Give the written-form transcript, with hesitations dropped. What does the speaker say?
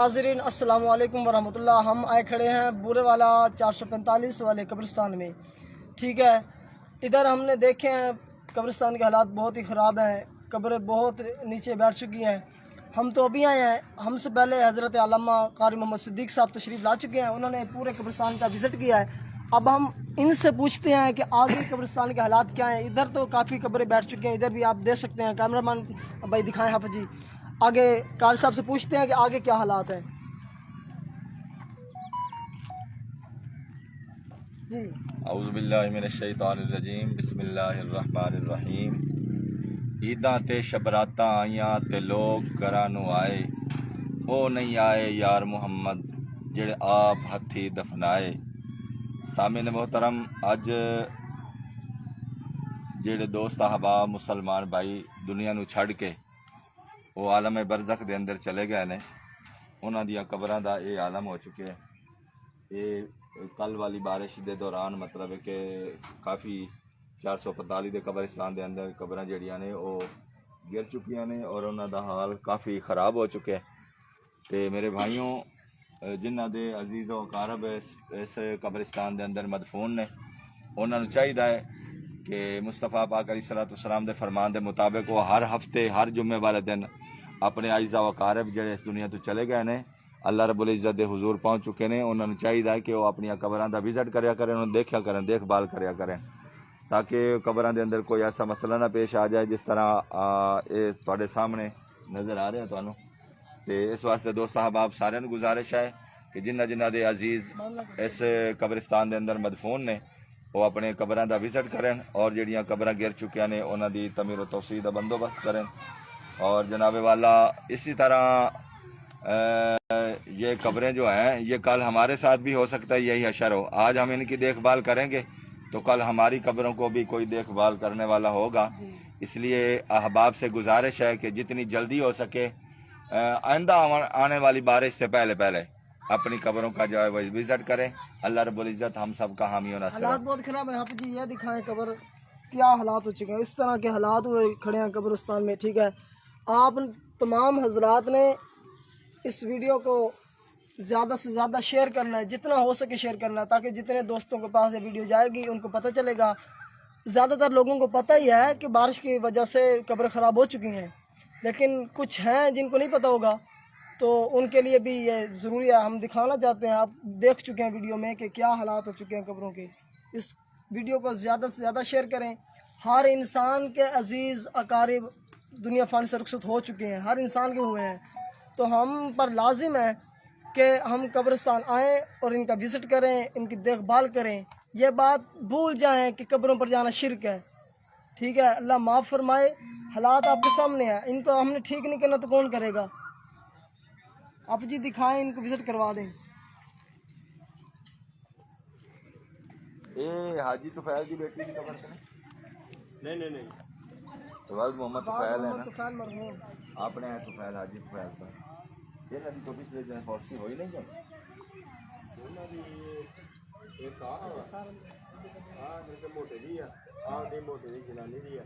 नाज़रीन अस्सलाम वालेकुम वरहमतुल्लाह। हम आए खड़े हैं बूरे वाला 445 वाले कब्रिस्तान में। ठीक है, इधर हमने देखे हैं कब्रिस्तान के हालात बहुत ही ख़राब हैं, कब्रें बहुत नीचे बैठ चुकी हैं। हम तो अभी आए हैं, हमसे पहले हज़रत आलमा कारी मोहम्मद सिद्दीक़ साहब तशरीफ़ ला चुके हैं, उन्होंने पूरे कब्रिस्तान का विज़िट किया है। अब हम इनसे पूछते हैं कि आगे कब्रिस्तान के हालात क्या हैं। इधर तो काफ़ी कब्रें बैठ चुकी हैं, इधर भी आप देख सकते हैं। कैमरामैन भाई दिखाएं हाफ़िज़ जी। आगे कार साहब से पूछते हैं कि आगे क्या हालात हैं जी। औज़ु बिल्लाहि मिनश शैतानिर रजीम, बिस्मिल्लाहिर्रहमानिर रहीम। ईदां ते शबरातां आईयां ते लोग घरां नूं आए, ओ नहीं आए यार मुहम्मद जेड़े आप हत्थी दफनाए। सामिन मोहतरम, अज जेड़े दोस्त अहबाब मुसलमान भाई दुनिया नूं छड़ के वो आलम बरज़ख दे अंदर चले गए ने, उन्हां दियां कबरां दा ये आलम हो चुके हैं। ये कल वाली बारिश के दौरान मतलब है कि काफ़ी 445 के कब्रिस्तान के अंदर कबरां जड़ियां ने वो गिर चुकियां ने और उन्हां दा हाल काफ़ी ख़राब हो चुका है। तो मेरे भाइयों, जिन्हां दे अजीज़ व अकारब इस कब्रिस्तान के अंदर मदफून ने, उन्हां नूं चाहिदा है कि मुस्तफ़ा पाक अलैहिस्सलातु वस्सलाम दे फरमान के मुताबिक वो हर हफ्ते हर जुम्मे वाले दिन अपने आइज़ा व अकारब जेड़े इस दुनिया तो चले गए ने, अल्लाह रब्बुल इज़्ज़त दे हुजूर पहुँच चुके हैं, उन्होंने चाहिए कि वो अपनी कबरां दा विज़िट करया करें, उन्हें देखा करें, देखभाल करया करें, ताकि कबरां दे अंदर कोई ऐसा मसला ना पेश आ जाए जिस तरह ये तुहाडे सामने नज़र आ रहा है तुहानूं। तो इस वास्ते दोस्त अहबाब सारिਆਂ ਨੂੰ गुजारिश है कि जिन्हां दे अजीज़ इस कब्रिस्तान के अंदर मदफून ने वो अपने कबरां दा विज़िट करें और जिहड़ियां कबरां गिर चुकियां ने उन्हां दी तमीर व तौसीह दा बंदोबस्त करें। और जनाब वाला इसी तरह ये कब्रें जो हैं ये कल हमारे साथ भी हो सकता है यही हशर हो। आज हम इनकी देखभाल करेंगे तो कल हमारी कब्रों को भी कोई देखभाल करने वाला होगा। इसलिए अहबाब से गुजारिश है कि जितनी जल्दी हो सके आइंदा आने वाली बारिश से पहले पहले अपनी कब्रों का जो है वो विजिट करें। अल्लाह रब्बुल इज़्ज़त हम सब का हामी और नासिर। हालात बहुत ख़राब है यहाँ पे जी, ये दिखाएं कब्र क्या हालात हो चुके हैं। इस तरह के हालात हुए खड़े हैं कब्रिस्तान में। ठीक है, आप तमाम हजरात ने इस वीडियो को ज़्यादा से ज़्यादा शेयर करना है, जितना हो सके शेयर करना है, ताकि जितने दोस्तों के पास ये वीडियो जाएगी उनको पता चलेगा। ज़्यादातर लोगों को पता ही है कि बारिश की वजह से कब्रें ख़राब हो चुकी हैं, लेकिन कुछ हैं जिनको नहीं पता होगा, तो उनके लिए भी ये ज़रूरी है, हम दिखाना चाहते हैं। आप देख चुके हैं वीडियो में कि क्या हालात हो चुके हैं कब्रों के। इस वीडियो को ज़्यादा से ज़्यादा शेयर करें। हर इंसान के अजीज़ अकारिब दुनिया फ़ान से रुखसत हो चुके हैं, हर इंसान के हुए हैं, तो हम पर लाजिम है कि हम कब्रिस्तान आएँ और इनका विज़िट करें, इनकी देखभाल करें। ये बात भूल जाएं कि कब्रों पर जाना शिरक है। ठीक है, अल्लाह माफ़ फरमाए। हालात आपके सामने हैं, इनको हमने ठीक नहीं करना तो कौन करेगा। आप जी दिखाएं, इनको विज़िट करवा दें। ये हाजी तुफैल की बेटी की कब्र से नहीं तो मोहम्मद तुफैल है ना, तुफैल मरहूम आपने है तुफैल हाजी तुफैल पर ये नदी तो पिछले दिन फौज की हो ही नहीं गई। मोटे दी है, मोटे दी जनानी दी है।